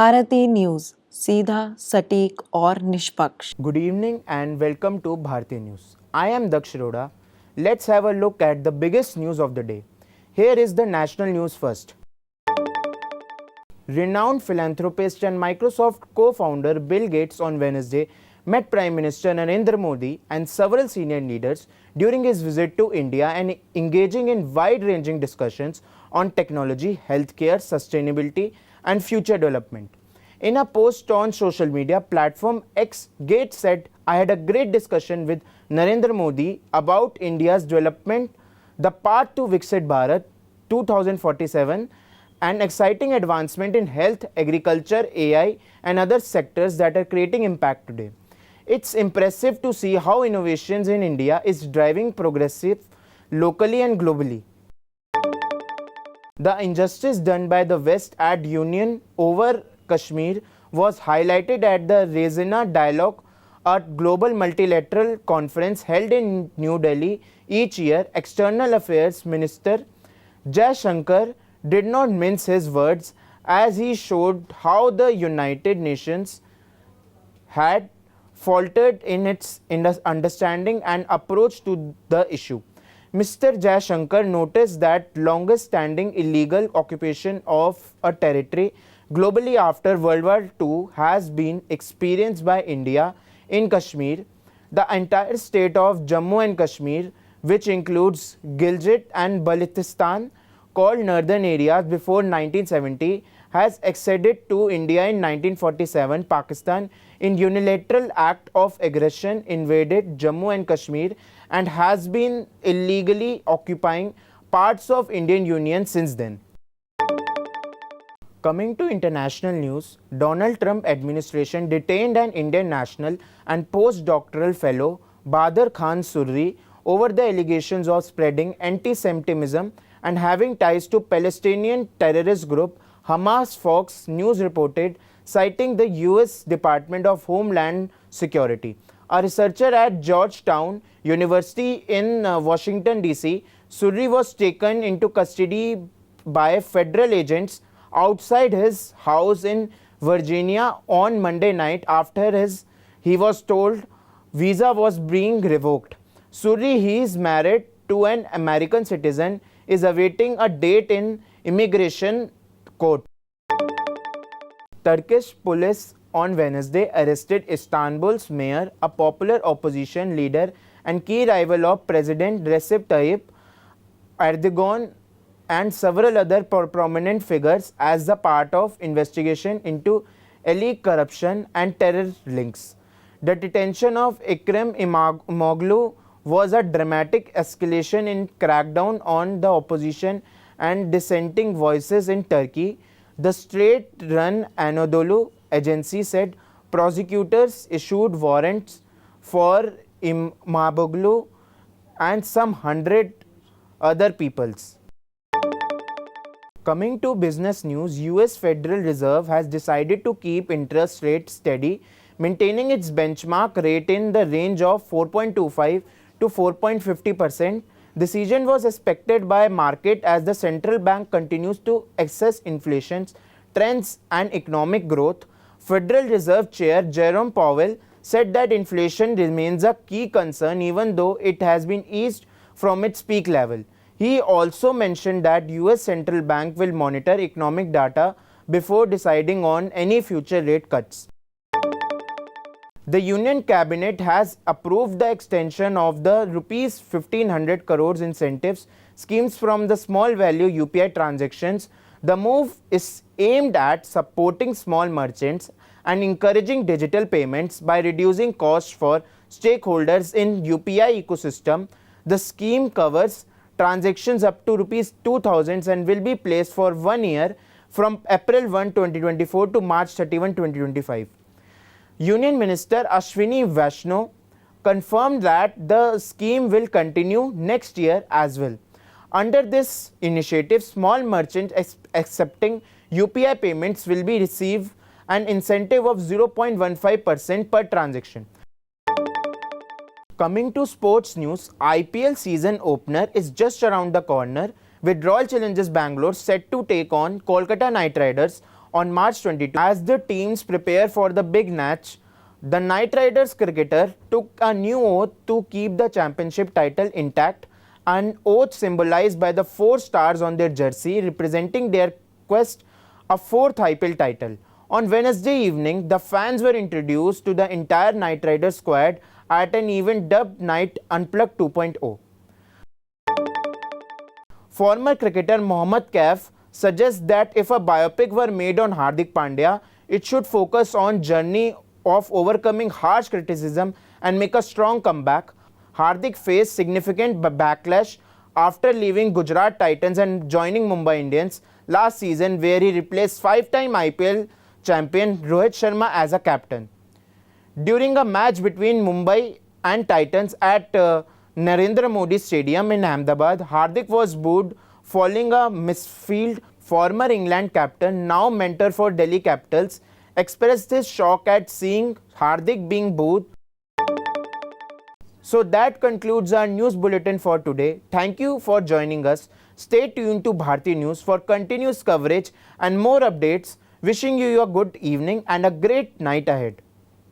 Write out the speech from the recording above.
Bharti news, सीधा, सटीक और निष्पक्ष। Good evening and welcome to Bharati News. I am Daksh Roda. Let's have a look at the biggest news of the day. Here is the national news first. Renowned philanthropist and Microsoft co-founder Bill Gates on Wednesday met Prime Minister Narendra Modi and several senior leaders during his visit to India and engaging in wide-ranging discussions on technology, healthcare, sustainability and future development. In a post on social media platform X, Gates said, "I had a great discussion with Narendra Modi about India's development, the path to Viksit Bharat 2047, an exciting advancement in health, agriculture, AI and other sectors that are creating impact today. It's impressive to see how innovations in India is driving progressive locally and globally. The injustice done by the West at Union over Kashmir was highlighted at the Raisina dialogue, a global multilateral conference held in New Delhi each year. External Affairs Minister Jaishankar did not mince his words as he showed how the United Nations had faltered in its understanding and approach to the issue. Mr. Jaishankar noticed that longest standing illegal occupation of a territory globally after World War II has been experienced by India in Kashmir. The entire state of Jammu and Kashmir, which includes Gilgit and Baltistan, called northern areas before 1970, has acceded to India in 1947. Pakistan, in unilateral act of aggression, invaded Jammu and Kashmir and has been illegally occupying parts of Indian Union since then. Coming to international news, Donald Trump administration detained an Indian national and postdoctoral fellow Badr Khan Surri over the allegations of spreading anti-Semitism and having ties to Palestinian terrorist group Hamas. Fox News reported, citing the US Department of Homeland Security. A researcher at Georgetown University in Washington, D.C., Surri was taken into custody by federal agents outside his house in Virginia on Monday night after he was told visa was being revoked. Surri, he is married to an American citizen, is awaiting a date in immigration court. Turkish police on Wednesday arrested Istanbul's mayor, a popular opposition leader and key rival of President Recep Tayyip Erdogan, and several other prominent figures as a part of investigation into elite corruption and terror links. The detention of Ekrem Imamoglu was a dramatic escalation in crackdown on the opposition and dissenting voices in Turkey. The state-run Anadolu agency said prosecutors issued warrants for Imamoglu and some 100 other peoples. Coming to business news, US Federal Reserve has decided to keep interest rates steady, maintaining its benchmark rate in the range of 4.25 to 4.50%. Decision was expected by market as the central bank continues to assess inflation trends and economic growth. Federal Reserve Chair Jerome Powell said that inflation remains a key concern even though it has been eased from its peak level. He also mentioned that US Central Bank will monitor economic data before deciding on any future rate cuts. The Union Cabinet has approved the extension of the Rs 1,500 crores incentives schemes from the small value UPI transactions. The move is aimed at supporting small merchants and encouraging digital payments by reducing costs for stakeholders in UPI ecosystem. The scheme covers transactions up to Rs 2,000 and will be placed for 1 year from April 1, 2024 to March 31, 2025. Union Minister Ashwini Vaishnaw confirmed that the scheme will continue next year as well. Under this initiative, small merchants accepting UPI payments will be receive an incentive of 0.15% per transaction. Coming to sports news, IPL season opener is just around the corner with Royal Challengers Bangalore set to take on Kolkata Knight Riders on March 22. As the teams prepare for the big match, the Knight Riders cricketer took a new oath to keep the championship title intact, an oath symbolized by the 4 stars on their jersey representing their quest a 4th IPL title. On Wednesday evening, the fans were introduced to the entire Knight Riders squad at an event dubbed Knight Unplugged 2.0. Former cricketer Mohammad Kaif suggests that if a biopic were made on Hardik Pandya, it should focus on journey of overcoming harsh criticism and make a strong comeback. Hardik faced significant backlash after leaving Gujarat Titans and joining Mumbai Indians last season, where he replaced 5-time IPL champion Rohit Sharma as a captain. During a match between Mumbai and Titans at Narendra Modi Stadium in Ahmedabad, Hardik was booed following a misfield. Former England captain, now mentor for Delhi Capitals, expressed his shock at seeing Hardik being booed. So that concludes our news bulletin for today. Thank you for joining us. Stay tuned to Bharati News for continuous coverage and more updates. Wishing you a good evening and a great night ahead.